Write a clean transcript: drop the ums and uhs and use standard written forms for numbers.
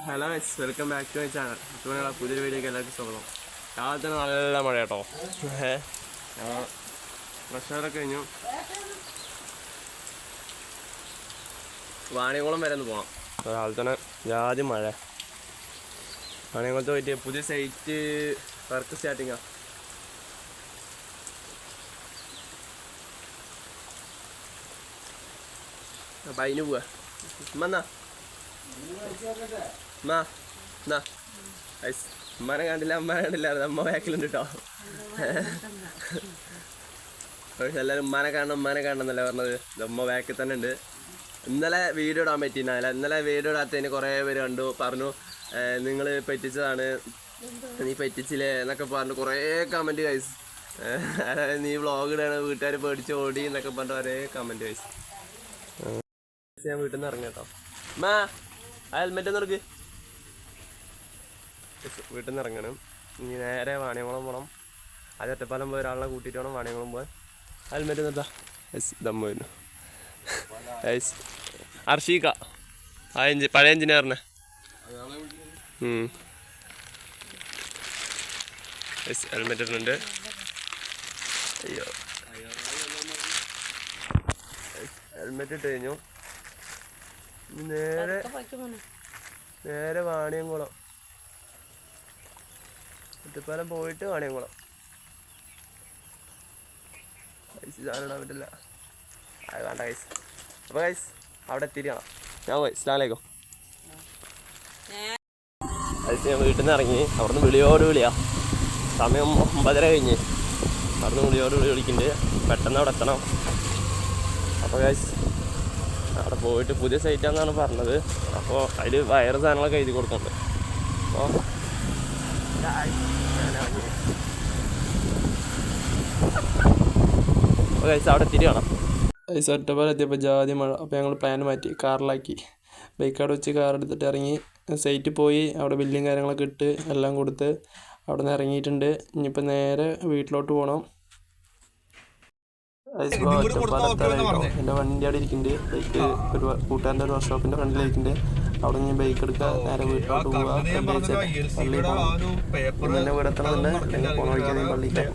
Hello welcome back to my channel. ഇതുപോലെയുള്ള പുതിയൊരു വീഡിയോക്ക് എല്ലാവർക്കും സ്വാഗതം. രാവിലെ തന്നെ നല്ല മഴ കേട്ടോ. പ്രഷറൊക്കെ കഴിഞ്ഞു. വാണിയംകുളം വരെ ഒന്ന് പോകണം. രാവിലെ തന്നെ ജാതി മഴ. വാണിയംകുളത്ത് പോയിട്ട് പുതിയ സൈറ്റ് വർക്ക് സ്റ്റാർട്ടിങ്ങാ. അപ്പം അതിന് പോവാ. എന്നാ ഉമ്മാനെ കണ്ടില്ല, അമ്മനെ കണ്ടില്ലായിരുന്നു. അമ്മ ബാക്കിലുണ്ട് കേട്ടോ. പക്ഷെ എല്ലാവരും ഉമ്മാനെ കാണണം എന്നല്ല പറഞ്ഞത്. അമ്മ ബാക്കിൽ തന്നെ ഉണ്ട്. ഇന്നലെ വീഡിയോ ഇടാൻ പറ്റിയില്ല. ഇന്നലെ വീഡിയോ ഇടാത്തതിന് കുറേ പേര് കണ്ടു, പറഞ്ഞു നിങ്ങൾ പറ്റിച്ചതാണ്, നീ പറ്റിച്ചില്ലേ എന്നൊക്കെ പറഞ്ഞു കുറേ കമൻറ്റ് ഗൈസ്. നീ വ്ളോഗ് ഇടാണ്, വീട്ടുകാർ പേടിച്ച് ഓടി എന്നൊക്കെ പറഞ്ഞിട്ട് ഒരേ കമൻറ്റ് ഗൈസ്. ഞാൻ വീട്ടിൽ നിന്ന് ഇറങ്ങി കേട്ടോ. അമ്മ ആ ഹെൽമെറ്റ് ഒന്ന് എടുക്ക്. വീട്ടിൽ നിന്ന് ഇറങ്ങണം. ഇനി നേരെ വാണിയംകുളം പോകണം. അത് ഒറ്റപ്പാലം പോയി ഒരാളെ കൂട്ടിയിട്ട് വേണം വാണിയംകുളം പോകാൻ. ഹെൽമെറ്റ് നിർത്താം. ദമ്മ വരുന്നു. അർഷീക്ക ആ പഴയ എഞ്ചിനീയറിനെ ഹെൽമെറ്റ് ഇടുന്നുണ്ട്. അയ്യോ, ഹെൽമെറ്റ് ഇട്ട് കഴിഞ്ഞു. നേരെ വാണിയംകുളം, ഒറ്റപ്പാലം പോയിട്ട് വാണിയംകുളം. സാധനം ഇടാൻ പറ്റില്ല, അത് വേണ്ട ഗൈസ്. അപ്പോൾ ഗൈസ് അവിടെ എത്തിയിട്ട് കാണാം. ഞാൻ പോയി. അസ്സലാമു ഗൈസ്. ഞാൻ വീട്ടിൽ നിന്ന് ഇറങ്ങി. അവിടുന്ന് വിളിയോട് വിളിയാ. സമയം 9:30 കഴിഞ്ഞ്. അവിടുന്ന് വിളിയോട് വിളിക്കുന്നുണ്ട്. പെട്ടെന്ന് അവിടെ എത്തണം. അപ്പോൾ ഗൈസ് അവിടെ പോയിട്ട് പുതിയ സൈറ്റാണെന്നാണ് പറഞ്ഞത്. അപ്പോൾ അതിൽ വയറ് സാധനങ്ങളൊക്കെ എഴുതി കൊടുക്കുന്നുണ്ട്. അപ്പോൾ ഗൈസ് അവിടെ എത്തിയിട്ട് കാണാം. ഗൈസ് ഒറ്റപ്പാലം എത്തിയപ്പോൾ ജാതി മഴ. അപ്പോൾ ഞങ്ങൾ പ്ലാൻ മാറ്റി, കാറിലാക്കി. ബൈക്ക് അവിടെ വെച്ച് കാർ എടുത്തിട്ട് ഇറങ്ങി. സൈറ്റിൽ പോയി അവിടെ ബില്ലും കാര്യങ്ങളൊക്കെ ഇട്ട് എല്ലാം കൊടുത്ത് അവിടെ നിന്ന് ഇറങ്ങിയിട്ടുണ്ട്. ഇനിയിപ്പോൾ നേരെ വീട്ടിലോട്ട് പോകണം. എൻ്റെ വണ്ടി അവിടെ ഇരിക്കുന്നുണ്ട്. ബൈക്ക് ഒരു കൂട്ടുകാരൻ്റെ ഒരു വർക്ക്ഷോപ്പിൻ്റെ ഫ്രണ്ടിലിരിക്കുന്നുണ്ട്. അവിടെ നിന്ന് ബൈക്ക് എടുക്കുക, നേരെ വീട്ടിലോട്ട് പോവുക. പള്ളിയിൽ പോകണം. പിന്നെ വീടെത്തണമെന്നുണ്ട്. പോകണം വഴിക്കാൻ പള്ളിക്ക്.